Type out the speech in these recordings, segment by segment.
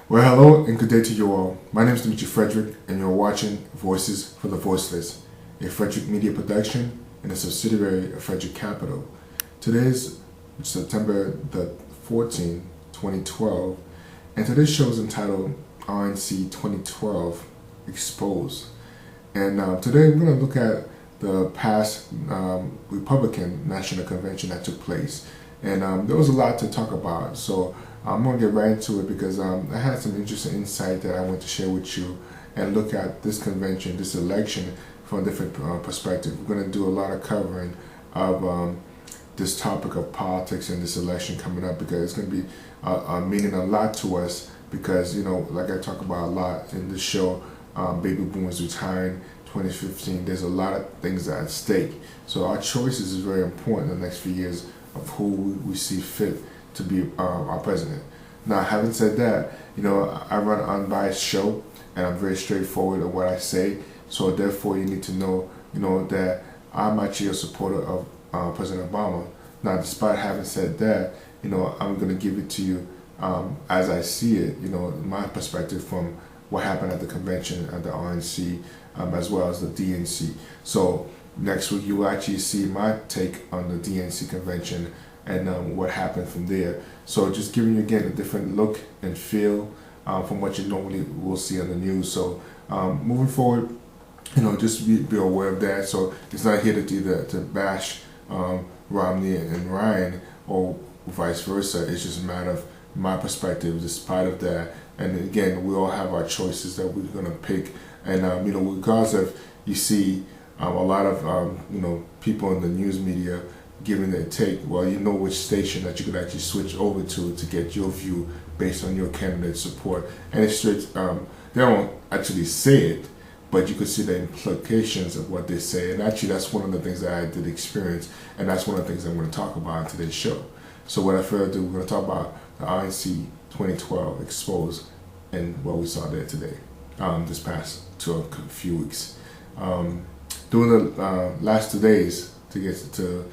Well, hello and good day to you all. My name is Dimitri Frederick, and you're watching Voices for the Voiceless, a Frederick Media production and a subsidiary of Frederick Capital. Today is September the 14th, 2012, and today's show is entitled RNC2012 Exposed. And today we're going to look at the past Republican National Convention that took place. And there was a lot to talk about, so I'm going to get right into it because I had some interesting insight that I want to share with you and look at this convention, this election from a different perspective. We're going to do a lot of covering of this topic of politics and this election coming up because it's going to be meaning a lot to us because, you know, like I talk about a lot in this show, baby boomers retiring 2015, there's a lot of things at stake. So our choices is very important in the next few years of who we see fit to be our president. Now, having said that, you know, I run an unbiased show and I'm very straightforward in what I say. So therefore, you need to know, that I'm actually a supporter of President Obama. Now, despite having said that, I'm going to give it to you as I see it, my perspective from what happened at the convention at the RNC as well as the DNC. So next week, you will actually see my take on the DNC convention and what happened from there. So just giving you again a different look and feel from what you normally will see on the news. So moving forward, just be aware of that. So it's not here to bash Romney and Ryan or vice versa. It's just a matter of my perspective despite of that. And again, we all have our choices that we're going to pick. And, regardless of you see a lot of, people in the news media giving their take, well, you know which station that you could actually switch over to get your view based on your candidate support. And it's straight, they don't actually say it, but you could see the implications of what they say. And actually, that's one of the things that I did experience, and that's one of the things I'm going to talk about in today's show. So without further ado, we're going to talk about the RNC 2012 Exposed and what we saw there today, this past few weeks. During the last 2 days, to get to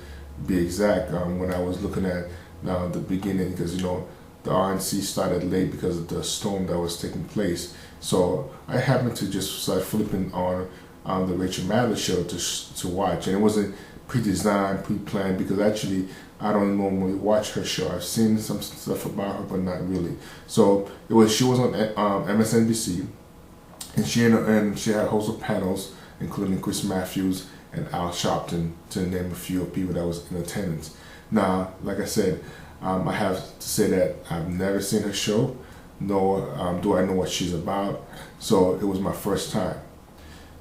be exact, when I was looking at the beginning, because the RNC started late because of the storm that was taking place. So I happened to just start flipping on the Rachel Maddow show to watch, and it wasn't pre-designed, pre-planned, because actually I don't normally watch her show. I've seen some stuff about her, but not really. So she was on MSNBC, and she had a host of panels, including Chris Matthews and Al Sharpton, to name a few of people that was in attendance. Now, like I said, I have to say that I've never seen her show, nor do I know what she's about. So it was my first time.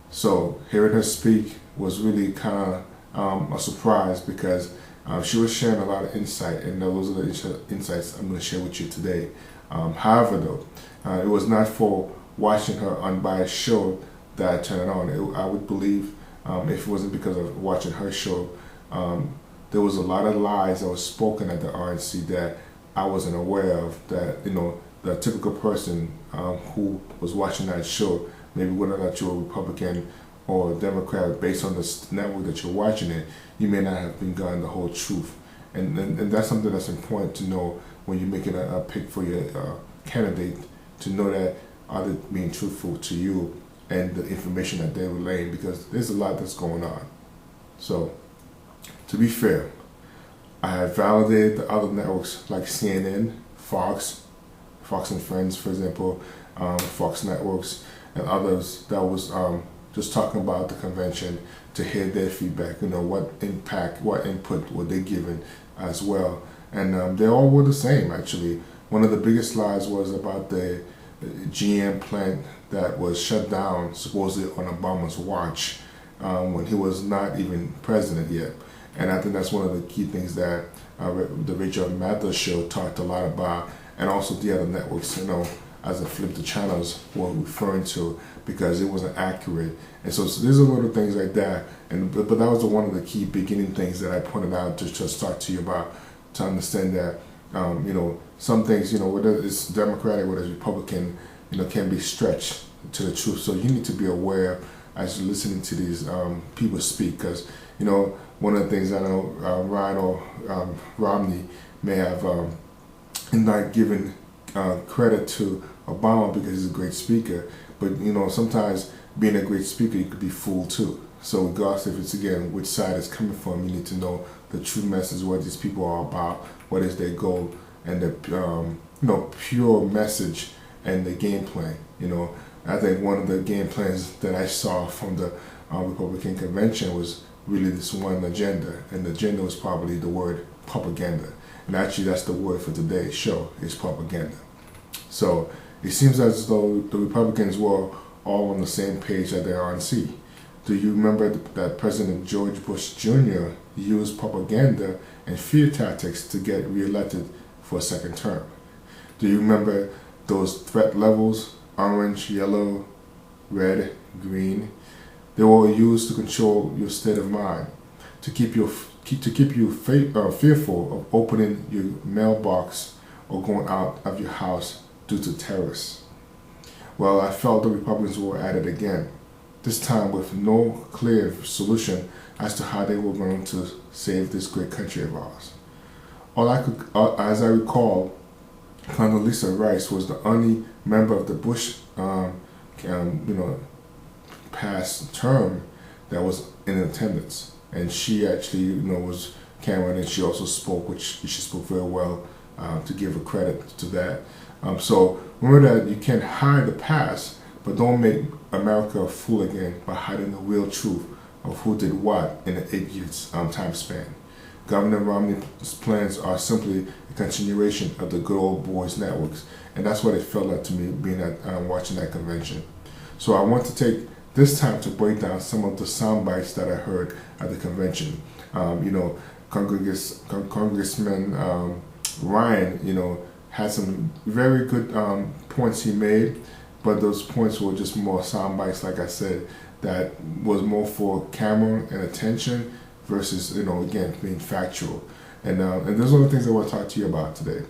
So hearing her speak was really kind of a surprise because she was sharing a lot of insight, and those are the insights I'm going to share with you today. However, though, it was not for watching her unbiased show that I turned it on. I would believe if it wasn't because of watching her show, there was a lot of lies that was spoken at the RNC that I wasn't aware of, that, the typical person who was watching that show, maybe whether or not you're a Republican or a Democrat, based on the network that you're watching it, you may not have been gotten the whole truth. And that's something that's important to know when you're making a pick for your candidate, to know that are they being truthful to you and the information that they're relaying, because there's a lot that's going on. So, to be fair, I have validated the other networks like CNN, Fox and Friends, for example, Fox Networks, and others that was just talking about the convention to hear their feedback, what impact, what input were they given as well. And they all were the same, actually. One of the biggest lies was about the GM plant that was shut down supposedly on Obama's watch when he was not even president yet. And I think that's one of the key things that the Rachel Maddow show talked a lot about, and also the other networks, as I flipped the channels, were referring to, because it wasn't accurate. And so there's a little things like that. But that was one of the key beginning things that I pointed out to just talk to you about, to understand that some things, whether it's Democratic, whether it's Republican, can be stretched to the truth. So you need to be aware as you're listening to these people speak, because one of the things I know Ryan or Romney may have not given credit to Obama because he's a great speaker, but sometimes being a great speaker, you could be fooled too. So regardless if it's again which side it's coming from, you need to know the true message, what these people are about, what is their goal, and the pure message and the game plan. I think one of the game plans that I saw from the Republican convention was really this one agenda, and the agenda was probably the word propaganda. And actually, that's the word for today's show, is propaganda. So it seems as though the Republicans were all on the same page at the RNC. Do you remember that President George Bush Jr. used propaganda and fear tactics to get reelected for a second term? Do you remember those threat levels, orange, yellow, red, green? They were used to control your state of mind, to keep you fearful of opening your mailbox or going out of your house due to terrorists. Well, I felt the Republicans were at it again, this time with no clear solution as to how they were going to save this great country of ours. As I recall, Condoleezza Rice was the only member of the Bush, past term that was in attendance, and she actually, was Cameron, and she also spoke, which she spoke very well, to give her credit to that. So remember that you can't hide the past, but don't make America a fool again by hiding the real truth of who did what in an 8 years time span. Governor Romney's plans are simply a continuation of the good old boys networks, and that's what it felt like to me being at watching that convention. So I want to take this time to break down some of the sound bites that I heard at the convention. Congressman Ryan, had some very good points he made, but those points were just more sound bites, like I said, that was more for camera and attention versus, again, being factual. And those are the things I want to talk to you about today.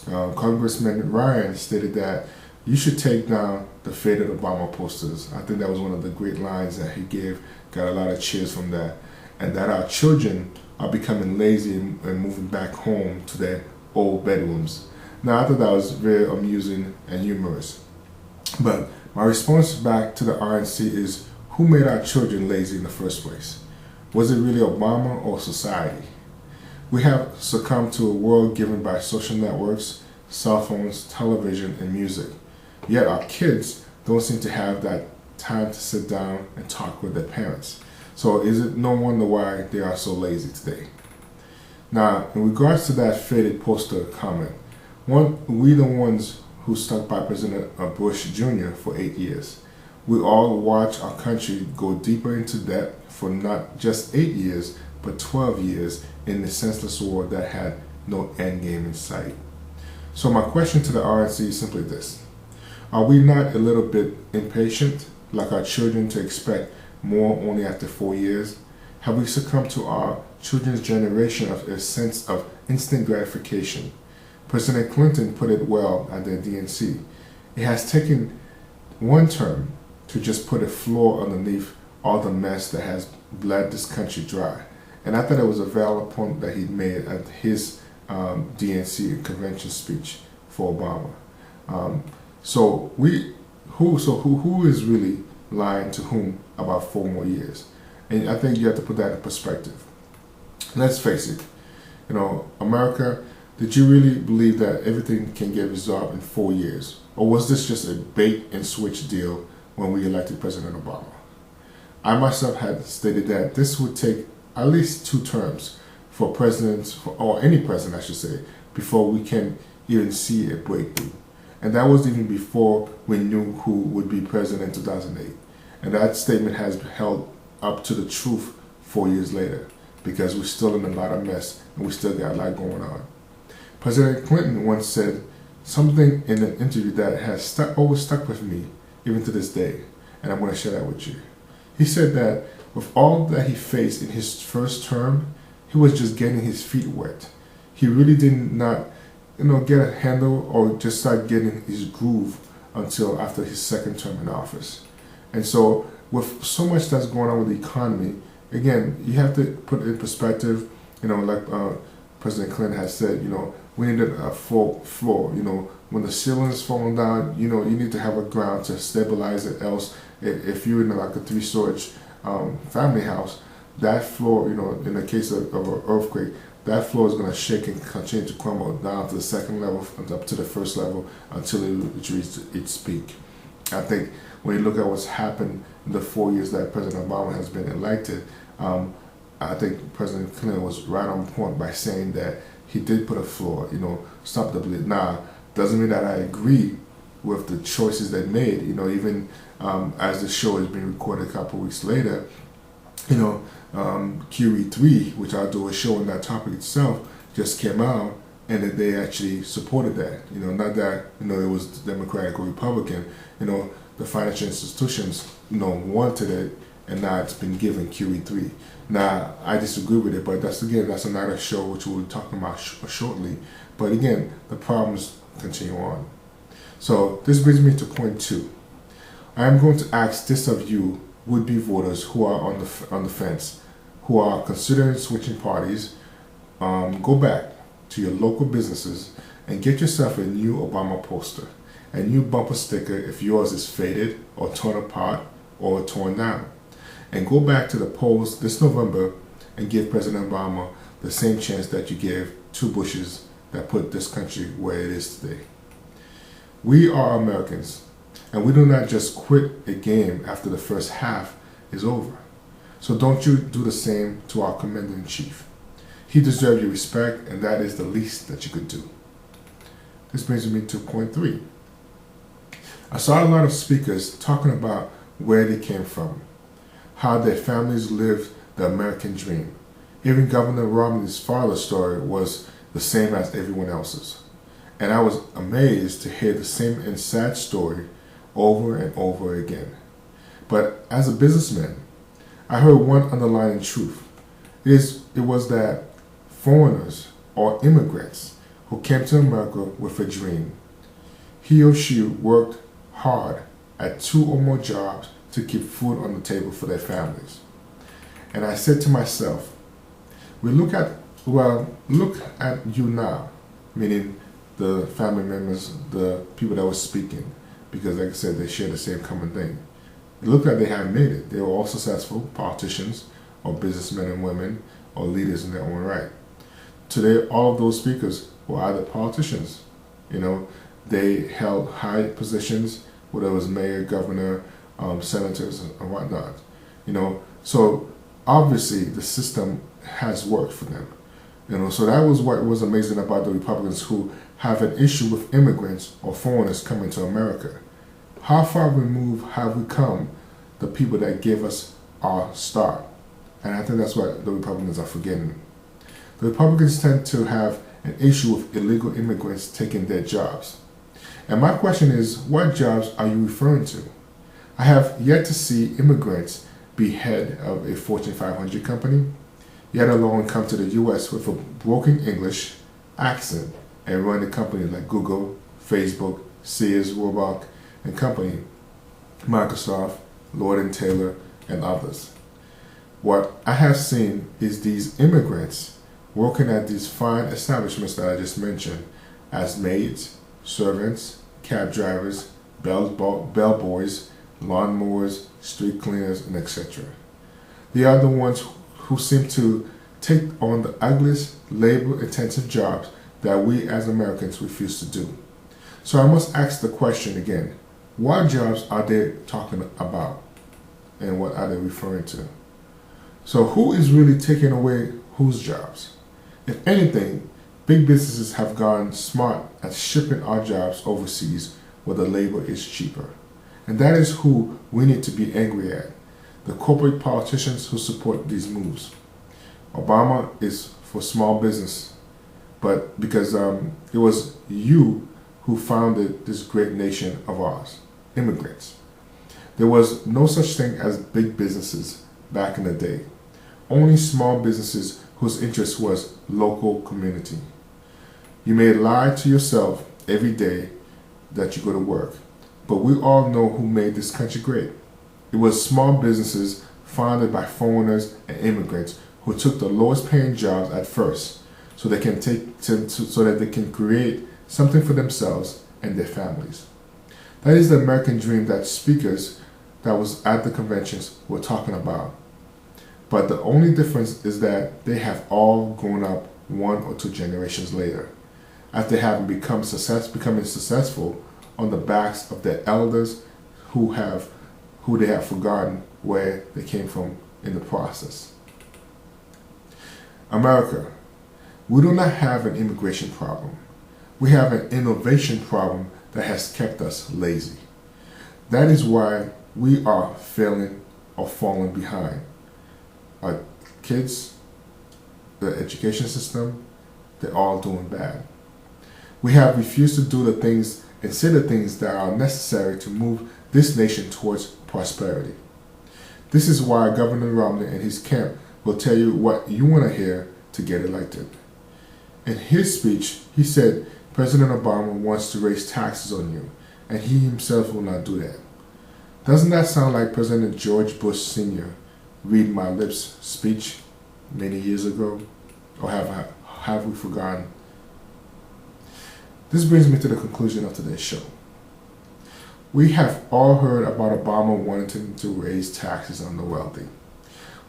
Congressman Ryan stated that you should take down the faded Obama posters. I think that was one of the great lines that he gave, got a lot of cheers from that. And that our children are becoming lazy and moving back home to their old bedrooms. Now, I thought that was very amusing and humorous. But my response back to the RNC is, who made our children lazy in the first place? Was it really Obama or society? We have succumbed to a world given by social networks, cell phones, television, and music. Yet our kids don't seem to have that time to sit down and talk with their parents. So is it no wonder why they are so lazy today? Now, in regards to that faded poster comment, we the ones who stuck by President Bush Jr. for 8 years. We all watched our country go deeper into debt for not just 8 years, but 12 years in the senseless war that had no end game in sight. So my question to the RNC is simply this. Are we not a little bit impatient, like our children, to expect more only after 4 years? Have we succumbed to our children's generation of a sense of instant gratification? President Clinton put it well at the DNC. It has taken one term to just put a floor underneath all the mess that has bled this country dry. And I thought it was a valid point that he made at his DNC convention speech for Obama. So who is really lying to whom about 4 more years? And I think you have to put that in perspective. Let's face it, America, did you really believe that everything can get resolved in 4 years? Or was this just a bait and switch deal when we elected President Obama? I myself had stated that this would take at least 2 terms for presidents, or any president I should say, before we can even see a breakthrough. And that was even before we knew who would be president in 2008. And that statement has held up to the truth 4 years later, because we're still in a lot of mess and we still got a lot going on. President Clinton once said something in an interview that has always stuck with me even to this day, and I'm going to share that with you. He said that with all that he faced in his first term, he was just getting his feet wet. He really did not get a handle or just start getting his groove until after his second term in office. And so with so much that's going on with the economy, again, you have to put it in perspective, like President Clinton has said, we needed a full floor, when the ceiling is falling down, you know, you need to have a ground to stabilize it. Else, if you're in like a 3-story family house, that floor, you know, in the case of an earthquake, that floor is going to shake and continue to crumble down to the second level and up to the first level until it reaches its peak. I think when you look at what's happened in the 4 years that President Obama has been elected, I think President Clinton was right on point by saying that he did put a floor, you know, stop the bleed. Now, doesn't mean that I agree with the choices they made, you know, even as the show is being recorded a couple of weeks later, you know, QE3, which I'll do a show on that topic itself, just came out and that they actually supported that. You know, not that, you know, it was Democratic or Republican, you know, the financial institutions, you know, wanted it, and now it's been given QE3. Now, I disagree with it, but that's another show which we'll be talking about shortly. But again, the problems continue on. So this brings me to point 2. I am going to ask this of you would-be voters who are on the fence, who are considering switching parties. Go back to your local businesses and get yourself a new Obama poster, a new bumper sticker if yours is faded or torn apart or torn down. And go back to the polls this November and give President Obama the same chance that you gave 2 Bushes that put this country where it is today. We are Americans, and we do not just quit a game after the first half is over. So don't you do the same to our Commander-in-Chief. He deserves your respect, and that is the least that you could do. This brings me to point 3. I saw a lot of speakers talking about where they came from, how their families lived the American dream. Even Governor Romney's father's story was the same as everyone else's. And I was amazed to hear the same and sad story over and over again. But as a businessman, I heard one underlying truth. It was that foreigners or immigrants who came to America with a dream, he or she worked hard at 2 or more jobs to keep food on the table for their families. And I said to myself, look at you now, meaning the family members, the people that were speaking, because like I said, they share the same common thing. It looked like they had made it. They were all successful politicians or businessmen and women or leaders in their own right. Today, all of those speakers were either politicians. You know, they held high positions, whether it was mayor, governor, senators, and whatnot. You know, so obviously the system has worked for them. You know, so that was what was amazing about the Republicans who have an issue with immigrants or foreigners coming to America. How far removed have we come, the people that gave us our start? And I think that's what the Republicans are forgetting. The Republicans tend to have an issue with illegal immigrants taking their jobs. And my question is, what jobs are you referring to? I have yet to see immigrants be head of a Fortune 500 company, yet alone come to the U.S. with a broken English accent and run a company like Google, Facebook, Sears, Roebuck and Company, Microsoft, Lord & Taylor, and others. What I have seen is these immigrants working at these fine establishments that I just mentioned as maids, servants, cab drivers, bellboys, lawnmowers, street cleaners, and etc. They are the ones who seem to take on the ugliest, labor-intensive jobs that we as Americans refuse to do. So I must ask the question again, what jobs are they talking about and what are they referring to? So who is really taking away whose jobs? If anything, big businesses have gone smart at shipping our jobs overseas where the labor is cheaper. And that is who we need to be angry at, the corporate politicians who support these moves. Obama is for small business, but because it was you who founded this great nation of ours, immigrants. There was no such thing as big businesses back in the day. Only small businesses whose interest was local community. You may lie to yourself every day that you go to work, but we all know who made this country great. It was small businesses founded by foreigners and immigrants who took the lowest paying jobs at first so that they can create something for themselves and their families. That is the American dream that speakers that was at the conventions were talking about. But the only difference is that they have all grown up 1 or 2 generations later, after having becoming successful on the backs of their elders who they have forgotten where they came from in the process. America, we do not have an immigration problem. We have an innovation problem that has kept us lazy. That is why we are failing or falling behind. Our kids, the education system, they're all doing bad. We have refused to do the things and say the things that are necessary to move this nation towards prosperity. This is why Governor Romney and his camp will tell you what you want to hear to get elected. In his speech, he said President Obama wants to raise taxes on you, and he himself will not do that. Doesn't that sound like President George Bush Sr. read my lips speech many years ago? Or have we forgotten? This brings me to the conclusion of today's show. We have all heard about Obama wanting to raise taxes on the wealthy.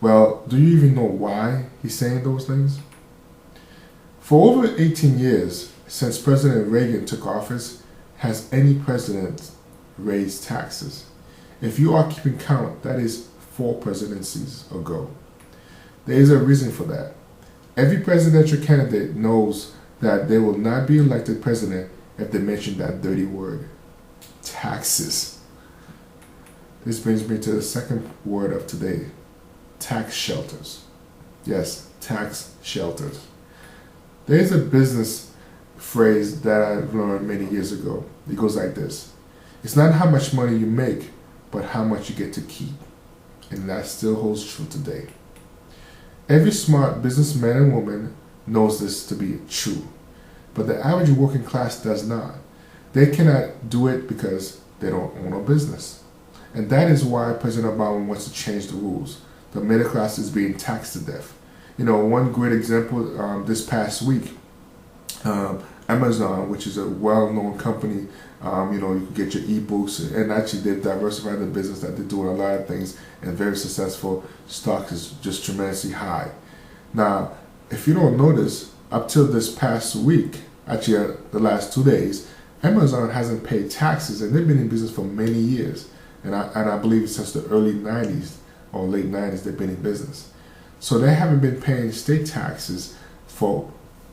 Well, do you even know why he's saying those things? For over 18 years, since President Reagan took office, has any president raised taxes? If you are keeping count, that is 4 presidencies ago. There is a reason for that. Every presidential candidate knows that they will not be elected president if they mention that dirty word, taxes. This brings me to the second word of today, tax shelters. Yes, tax shelters. There is a business phrase that I learned many years ago. It goes like this: it's not how much money you make, but how much you get to keep. And that still holds true today. Every smart businessman and woman knows this to be true, but the average working class does not. They cannot do it because they don't own a business. And that is why President Obama wants to change the rules. The middle class is being taxed to death. You know, one great example this past week, Amazon, which is a well-known company, you could get your ebooks, and actually they've diversified the business that they're doing a lot of things and very successful. Stock is just tremendously high. Now, if you don't notice, up till this past week, actually the last 2 days, Amazon hasn't paid taxes, and they've been in business for many years. And I believe since the early 90s or late 90s they've been in business. So they haven't been paying state taxes for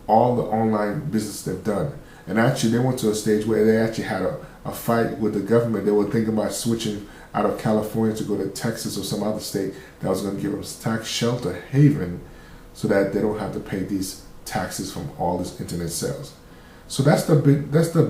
all the online business they've done. And actually they went to a stage where they actually had a fight with the government. They were thinking about switching out of California to go to Texas or some other state that was going to give them tax shelter haven so that they don't have to pay these taxes from all this internet sales. So that's the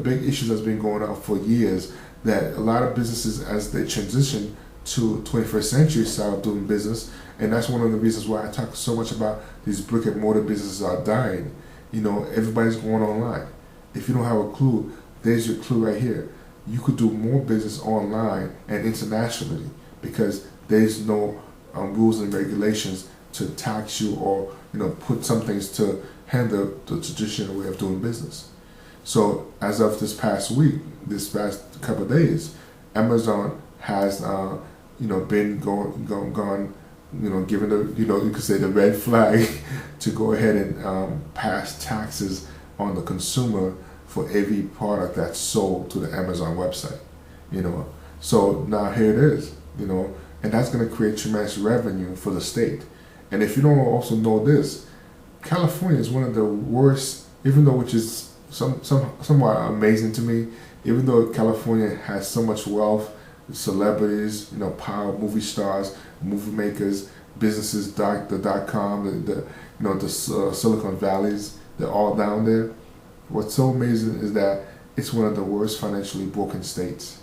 big issue that's been going on for years, that a lot of businesses, as they transition to 21st century style of doing business, and that's one of the reasons why I talk so much about these brick and mortar businesses are dying. You know, everybody's going online. If you don't have a clue, there's your clue right here. You could do more business online and internationally because there's no rules and regulations to tax you or put some things to hinder the traditional way of doing business. So as of this past couple of days, Amazon has been gone given the you could say the red flag to go ahead and pass taxes on the consumer for every product that's sold to the Amazon website. So now here it is, and that's going to create tremendous revenue for the state. And if you don't also know this, California is one of the worst, even though, which is somewhat amazing to me, even though California has so much wealth, celebrities, power, movie stars, movie makers, businesses, the .com, the Silicon Valleys, they're all down there. What's so amazing is that it's one of the worst financially broken states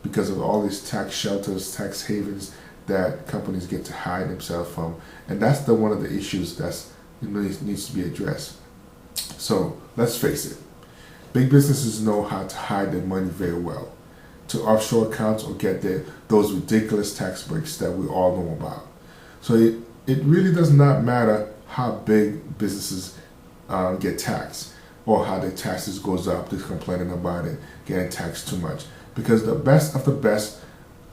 because of all these tax shelters, tax havens that companies get to hide themselves from. And that's one of the issues that's needs to be addressed. So let's face it, big businesses know how to hide their money very well, to offshore accounts or get those ridiculous tax breaks that we all know about. So it really does not matter how big businesses get taxed. or how their taxes goes up, they're complaining about it, getting taxed too much. Because the best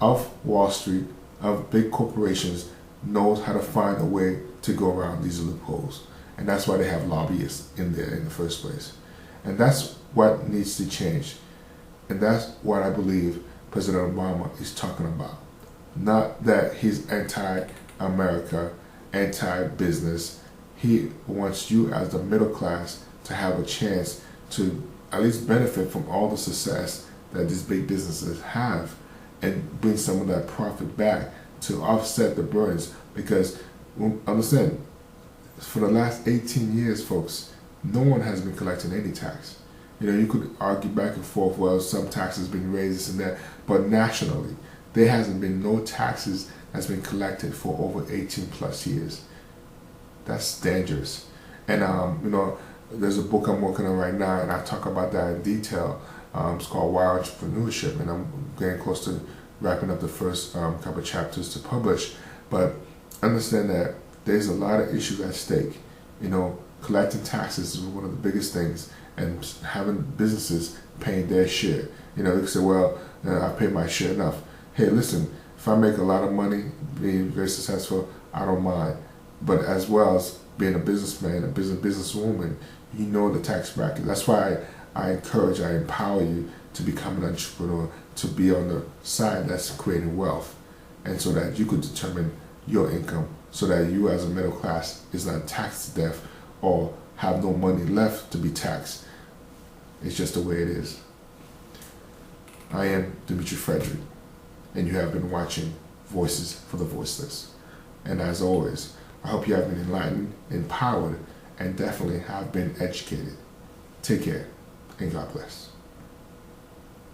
of Wall Street, of big corporations, knows how to find a way to go around these loopholes. And that's why they have lobbyists in there in the first place. And that's what needs to change. And that's what I believe President Obama is talking about. Not that he's anti-America, anti-business. He wants you as the middle class to have a chance to at least benefit from all the success that these big businesses have and bring some of that profit back to offset the burdens. Because understand, for the last 18 years, folks, no one has been collecting any tax. You know, you could argue back and forth, well, some taxes been raised, this and that, but nationally, there hasn't been no taxes that's been collected for over 18 plus years. That's dangerous. And, you know, there's a book I'm working on right now, and I talk about that in detail. It's called Wild Entrepreneurship, and I'm getting close to wrapping up the first couple of chapters to publish. But understand that there's a lot of issues at stake. You know, collecting taxes is one of the biggest things, and having businesses paying their share. You know, you can say, well, I pay my share enough. Hey, listen, if I make a lot of money, being very successful, I don't mind. But as well as being a businessman, a businesswoman, you know the tax bracket. That's why I encourage, I empower you to become an entrepreneur, to be on the side that's creating wealth, and so that you could determine your income, so that you as a middle class is not taxed to death or have no money left to be taxed. It's just the way it is. I am Dimitri Frederick, and you have been watching Voices for the Voiceless. And as always, I hope you have been enlightened, empowered, and definitely have been educated. Take care, and God bless.